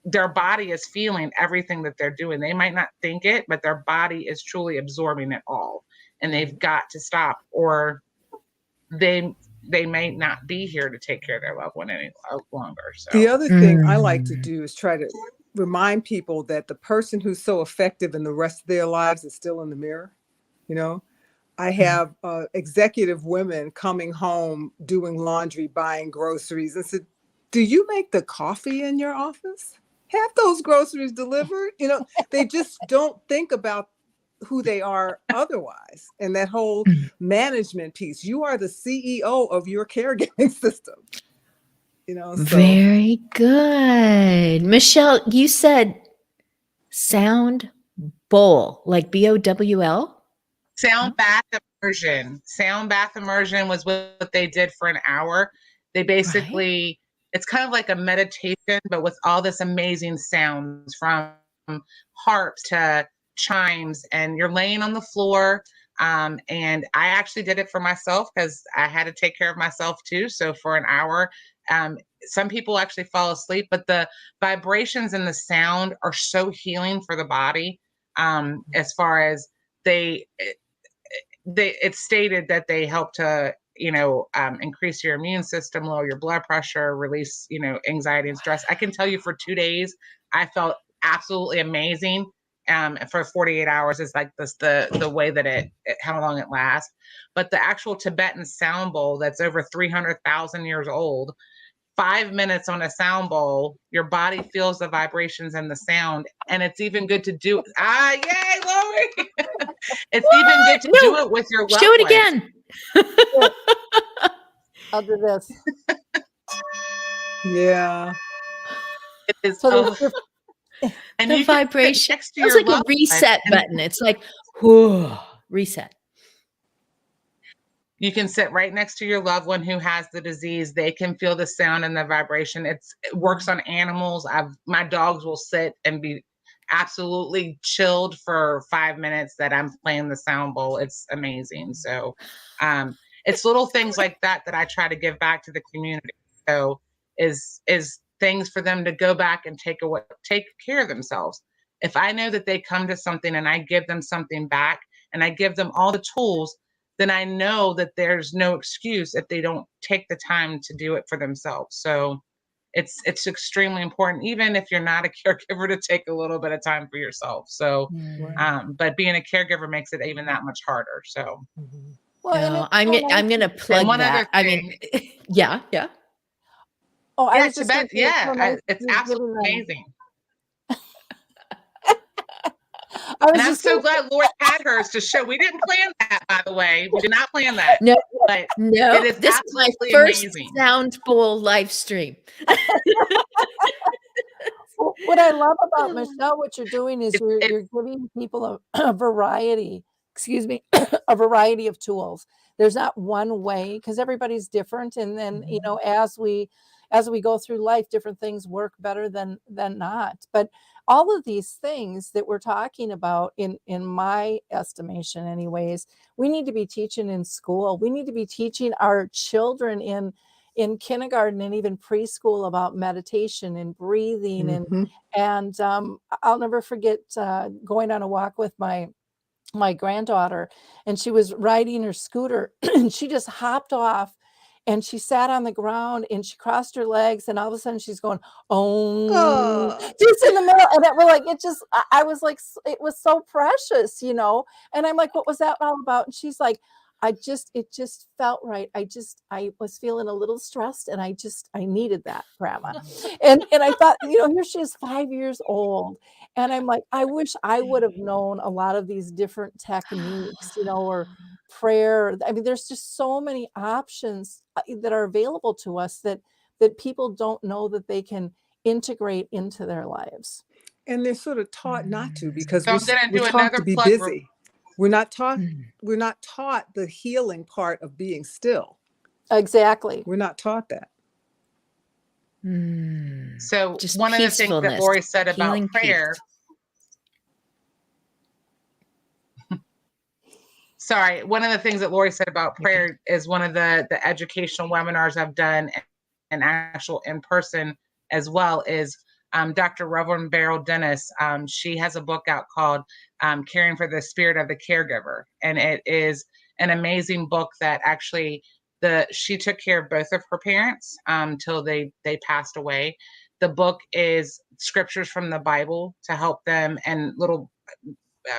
their body is feeling everything that they're doing. They might not think it, but their body is truly absorbing it all. And they've got to stop, or they may not be here to take care of their loved one any longer. So the other thing I like to do is try to remind people that the person who's so effective in the rest of their lives is still in the mirror. You know, I have executive women coming home, doing laundry, buying groceries, and said, "Do you make the coffee in your office? Have those groceries delivered?" You know, they just don't think about who they are otherwise. And that whole management piece, you are the CEO of your caregiving system. You know, so. Very good. Michelle, you said sound bowl, like BOWL? sound bath immersion. Sound bath immersion was what they did for an hour. They basically, it's kind of like a meditation, but with all this amazing sounds, from harps to chimes, and you're laying on the floor. And I actually did it for myself because I had to take care of myself too. So for an hour, some people actually fall asleep, but the vibrations and the sound are so healing for the body. As far as it's stated that they help to, increase your immune system, lower your blood pressure, release, anxiety and stress. I can tell you for 2 days, I felt absolutely amazing. For 48 hours is like this, the way that how long it lasts. But the actual Tibetan sound bowl that's over 300,000 years old, 5 minutes on a sound bowl, your body feels the vibrations and the sound. And it's even good to do. Yay, Lori! It's even good to do it with your loved Show it ones. again. I'll do this. Yeah. It is, So and The you can sit vibration. next to Sounds your like a loved one, reset and button. It's like, whoo, reset. you can sit right next to your loved one who has the disease. They can feel the sound and the vibration. It works on animals. My dogs will sit and be absolutely chilled for 5 minutes that I'm playing the sound bowl. It's amazing. So it's little things like that I try to give back to the community. So is things for them to go back and take care of themselves. If I know that they come to something and I give them something back and I give them all the tools, then I know that there's no excuse if they don't take the time to do it for themselves. So it's extremely important, even if you're not a caregiver, to take a little bit of time for yourself. So, but being a caregiver makes it even that much harder. So, well, I'm going to plug one that. other thing, yeah. Oh, I yeah, was just Tibet, gonna it's absolutely amazing. And I'm so glad Lori had hers to show. We didn't plan that, by the way. We did not plan that. No, but no. it is This is my first amazing. sound bowl live stream. What I love about Michelle, what you're doing is you're giving people a variety, a variety of tools. There's not one way, because everybody's different. And then, as we go through life, different things work better than not. But all of these things that we're talking about, in my estimation anyways, we need to be teaching in school. We need to be teaching our children in kindergarten and even preschool about meditation and breathing. And I'll never forget going on a walk with my granddaughter, and she was riding her scooter and she just hopped off and she sat on the ground and she crossed her legs, and all of a sudden she's going, oh, just in the middle. And I was like, it was so precious, and I'm like, what was that all about? And she's like, it just felt right. I was feeling a little stressed, and I needed that, Grandma. And I thought, here she is, 5 years old. And I'm like, I wish I would have known a lot of these different techniques, or prayer. I mean, there's just so many options that are available to us that people don't know that they can integrate into their lives. And they're sort of taught not to, because So we're taught to be busy. We're not taught the healing part of being still. Exactly. We're not taught that. So Just one of the things that peacefulness, Lori said about healing prayer, peace. sorry, one of the things that Lori said about prayer is one of the educational webinars I've done and actual in person as well is Dr. Reverend Beryl Dennis. She has a book out called Caring for the Spirit of the Caregiver. And it is an amazing book that actually she took care of both of her parents till they passed away. The book is scriptures from the Bible to help them and little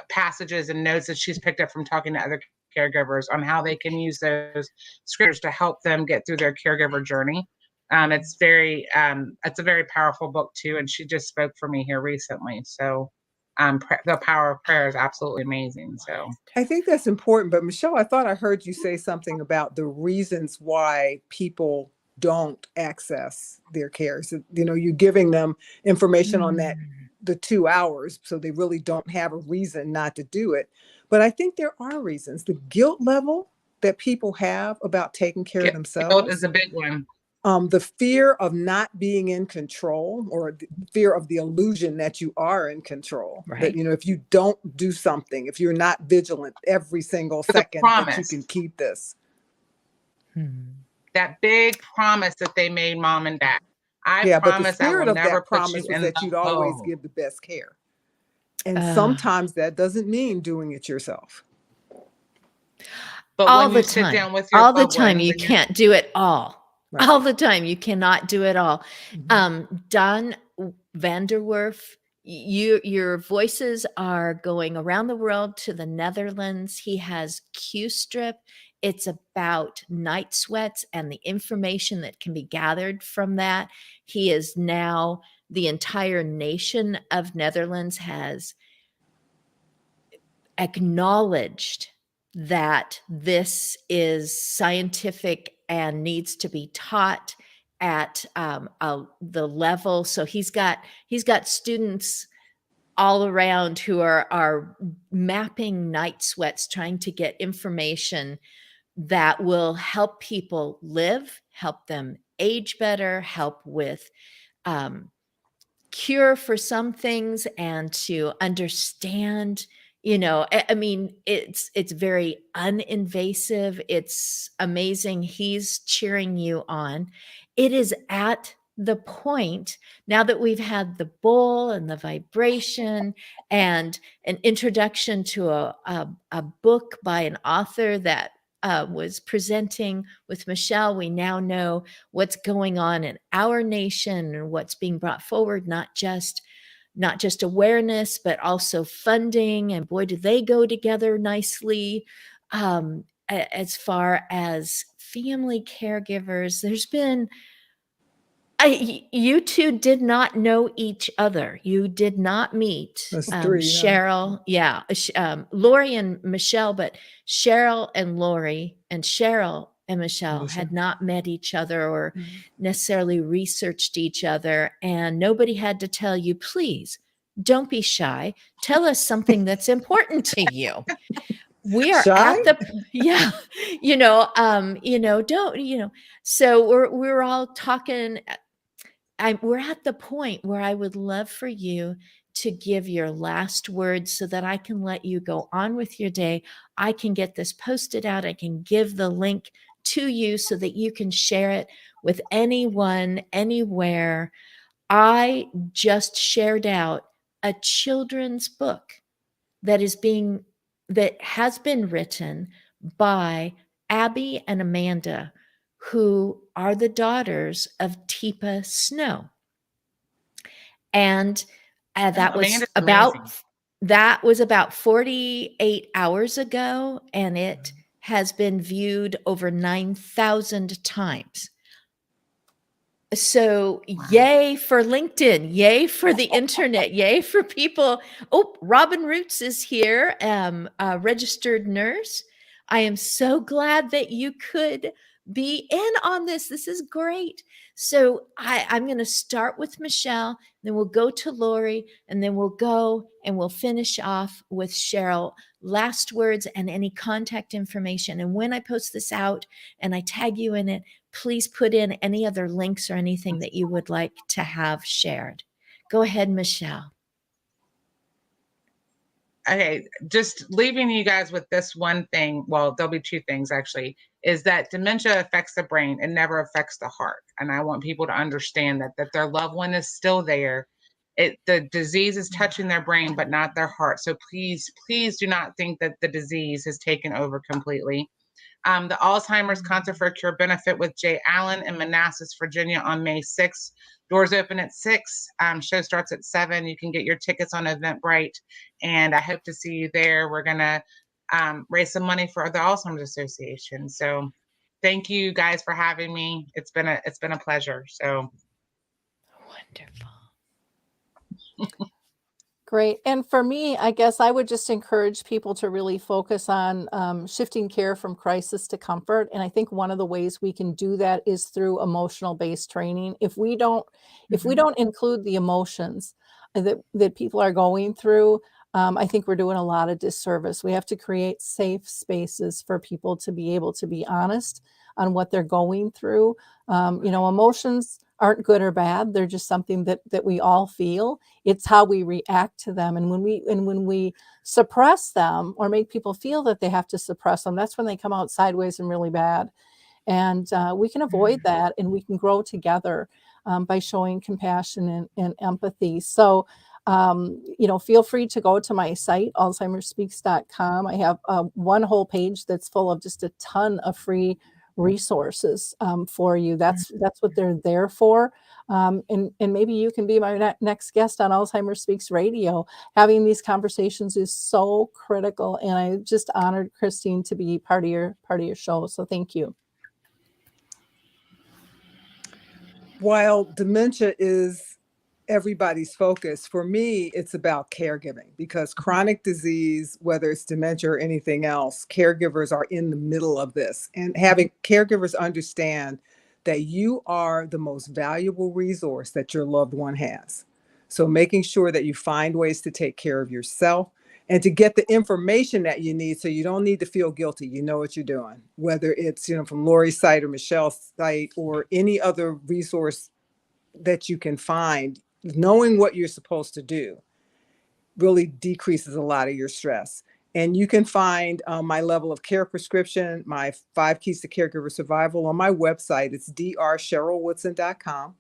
passages and notes that she's picked up from talking to other caregivers on how they can use those scriptures to help them get through their caregiver journey. It's a very powerful book too, and she just spoke for me here recently. So, the power of prayer is absolutely amazing. So, I think that's important. But Michelle, I thought I heard you say something about the reasons why people don't access their care. So, you're giving them information on that, the 2 hours, so they really don't have a reason not to do it. But I think there are reasons. The guilt level that people have about taking care of guilt themselves, is a big one. the fear of not being in control, or the fear of the illusion that you are in control. Right. That, if you don't do something, if you're not vigilant every single It's a second, that you promise. can keep this. That big promise that they made mom and dad. I Yeah, but the promise I spirit will of never that put promise you was in that the you'd always home. give the best care. And sometimes that doesn't mean doing it yourself. But all when the you sit time, down with your all the loved time, ones you and you're can't do it all. Right. All the time, you cannot do it all. Don Vanderwerf, your voices are going around the world to the Netherlands. He has Q-Strip. It's about night sweats and the information that can be gathered from that. He is now, the entire nation of Netherlands has acknowledged that this is scientific and needs to be taught at the level. So he's got students all around who are mapping night sweats, trying to get information that will help people live, help them age better, help with cure for some things, and to understand, I mean, it's very uninvasive. It's amazing. He's cheering you on. It is at the point now that we've had the bowl and the vibration and an introduction to a book by an author that was presenting with Michelle. We now know what's going on in our nation and what's being brought forward, not just awareness, but also funding. And boy, do they go together nicely. As far as family caregivers, there's been, you two did not know each other. You did not meet. That's three. Cheryl, yeah, Lori and Michelle, but Cheryl and Lori and Cheryl and Michelle had not met each other or necessarily researched each other. And nobody had to tell you, please don't be shy. Tell us something that's important to you. We are Shy? at the, yeah, don't, so we're all talking. We're at the point where I would love for you to give your last words so that I can let you go on with your day. I can get this posted out. I can give the link to you so that you can share it with anyone, anywhere. I just shared out a children's book that has been written by Abby and Amanda, who are the daughters of Teepa Snow. And that was about 48 hours ago, and it has been viewed over 9,000 times. So yay for LinkedIn, yay for the internet, yay for people. Oh, Robin Roots is here, a registered nurse. I am so glad that you could be in on this. This is great. So I'm going to start with Michelle, then we'll go to Lori, and then we'll go and we'll finish off with Cheryl. Last words and any contact information. And when I post this out and I tag you in it, please put in any other links or anything that you would like to have shared. Go ahead, Michelle. Okay, just leaving you guys with this one thing. Well, there'll be two things actually, is that dementia affects the brain. It never affects the heart. And I want people to understand that their loved one is still there. The disease is touching their brain, but not their heart. So please, please do not think that the disease has taken over completely. The Alzheimer's Concert for a Cure benefit with Jay Allen in Manassas, Virginia on May 6th. Doors open at 6. Show starts at 7. You can get your tickets on Eventbrite, and I hope to see you there. We're going to raise some money for the Alzheimer's Association. So thank you guys for having me. It's been a pleasure. So Wonderful. Great. And for me, I guess I would just encourage people to really focus on shifting care from crisis to comfort. And I think one of the ways we can do that is through emotional based training. If we don't include the emotions that people are going through, I think we're doing a lot of disservice. We have to create safe spaces for people to be able to be honest on what they're going through. Emotions aren't good or bad. They're just something that we all feel. It's how we react to them. And when we suppress them or make people feel that they have to suppress them, that's when they come out sideways and really bad. And we can avoid that, and we can grow together by showing compassion and empathy. So, feel free to go to my site, alzheimersspeaks.com. I have one whole page that's full of just a ton of free resources for you. That's what they're there for. And maybe you can be my next guest on Alzheimer's Speaks Radio. Having these conversations is so critical, and I just honored Christine to be part of your show. So thank you. While dementia is everybody's focus, for me, it's about caregiving, because chronic disease, whether it's dementia or anything else, caregivers are in the middle of this. And having caregivers understand that you are the most valuable resource that your loved one has. So making sure that you find ways to take care of yourself and to get the information that you need, so you don't need to feel guilty. You know what you're doing, whether it's from Lori's site or Michelle's site or any other resource that you can find. Knowing what you're supposed to do really decreases a lot of your stress. And you can find my level of care prescription, my 5 keys to caregiver survival, on my website. It's drcherylwoodson.com.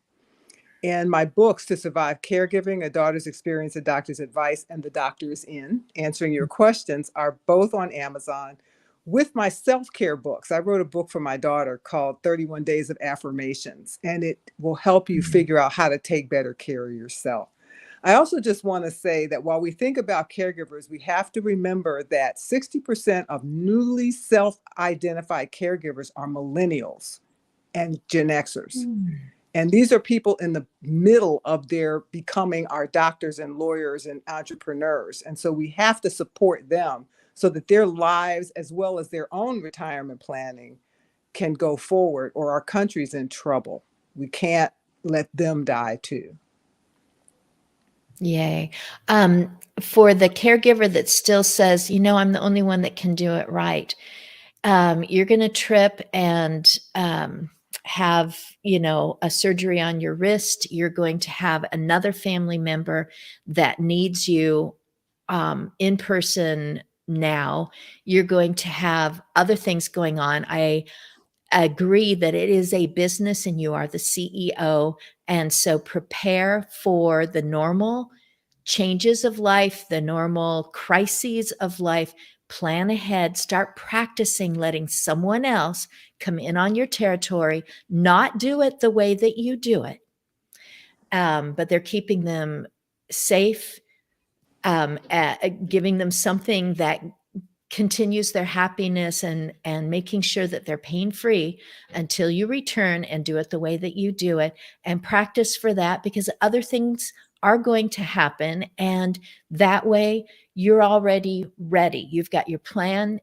And my books, To Survive Caregiving, A Daughter's Experience, A Doctor's Advice, and The Doctor is In, Answering Your Questions, are both on Amazon, with my self-care books. I wrote a book for my daughter called 31 Days of Affirmations, and it will help you figure out how to take better care of yourself. I also just want to say that while we think about caregivers, we have to remember that 60% of newly self-identified caregivers are millennials and Gen Xers. And these are people in the middle of their becoming our doctors and lawyers and entrepreneurs. And so we have to support them so that their lives, as well as their own retirement planning, can go forward, or our country's in trouble. We can't let them die too. Yay. For the caregiver that still says, I'm the only one that can do it right, you're going to trip and have, a surgery on your wrist. You're going to have another family member that needs you in person now. You're going to have other things going on. I agree that it is a business and you are the CEO. And so prepare for the normal changes of life, the normal crises of life. Plan ahead, start practicing letting someone else come in on your territory, not do it the way that you do it. But they're keeping them safe, giving them something that continues their happiness, and making sure that they're pain-free until you return, and do it the way that you do it, and practice for that, because other things are going to happen. And that way you're already ready. You've got your plan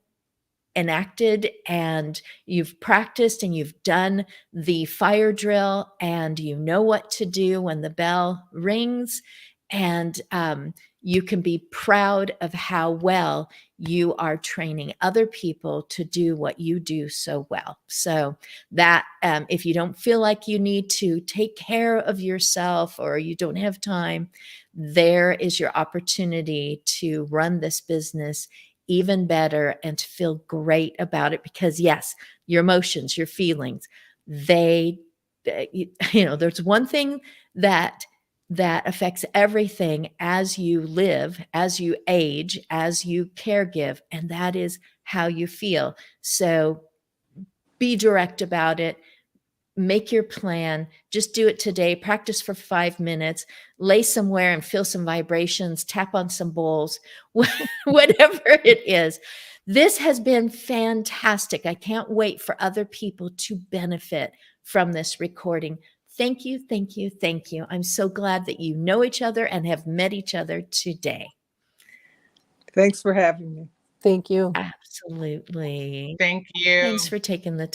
enacted and you've practiced and you've done the fire drill and you know what to do when the bell rings, and you can be proud of how well you are training other people to do what you do so well. So that if you don't feel like you need to take care of yourself or you don't have time, there is your opportunity to run this business even better and to feel great about it. Because yes, your emotions, your feelings, they, there's one thing that affects everything as you live, as you age, as you caregive, and that is how you feel. So be direct about it. Make your plan. Just do it today. Practice for 5 minutes. Lay somewhere and feel some vibrations. Tap on some bowls, whatever it is. This has been fantastic. I can't wait for other people to benefit from this recording. Thank you, thank you, thank you. I'm so glad that you know each other and have met each other today. Thanks for having me. Thank you. Absolutely. Thank you. Thanks for taking the time.